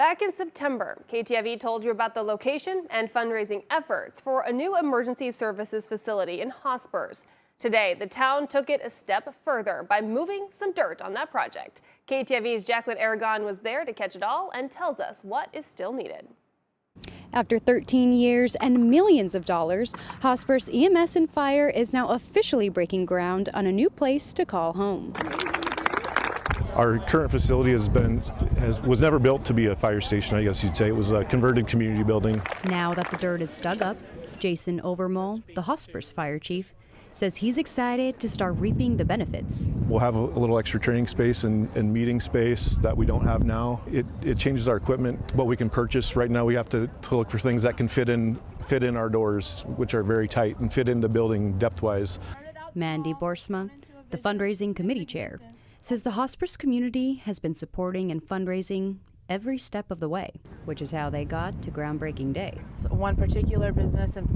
Back in September, KTIV told you about the location and fundraising efforts for a new emergency services facility in Hospers. Today, the town took it a step further by moving some dirt on that project. KTIV's Jacqueline Aragon was there to catch it all and tells us what is still needed. After 13 years and millions of dollars, Hospers EMS and Fire is now officially breaking ground on a new place to call home. Our current facility was never built to be a fire station, I guess you'd say. It was a converted community building. Now that the dirt is dug up, Jason Overmole, the Hospers fire chief, says he's excited to start reaping the benefits. We'll have a little extra training space and meeting space that we don't have now. It changes our equipment, what we can purchase. Right now we have to look for things that can fit in our doors, which are very tight, and fit in the building depth-wise. Mandy Borsma, the fundraising committee chair, says the Hospers community has been supporting and fundraising every step of the way, which is how they got to groundbreaking day. So one particular business in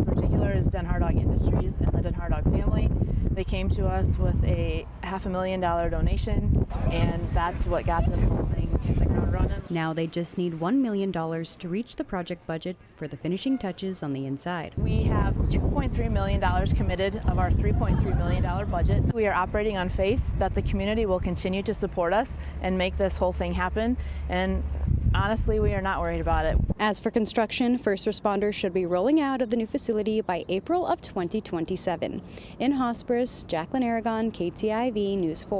particular is Den Hardog Industries and the Den Hardog family. They came to us with a $500,000 donation, and that's what got this whole thing hit the ground running. Now they just need $1 million to reach the project budget for the finishing touches on the inside. We have $2.3 million committed of our $3.3 million budget. We are operating on faith that the community will continue to support us and make this whole thing happen. And honestly, we are not worried about it. As for construction, first responders should be rolling out of the new facility by April of 2027. In Hospers, Jacqueline Aragon, KTIV News 4.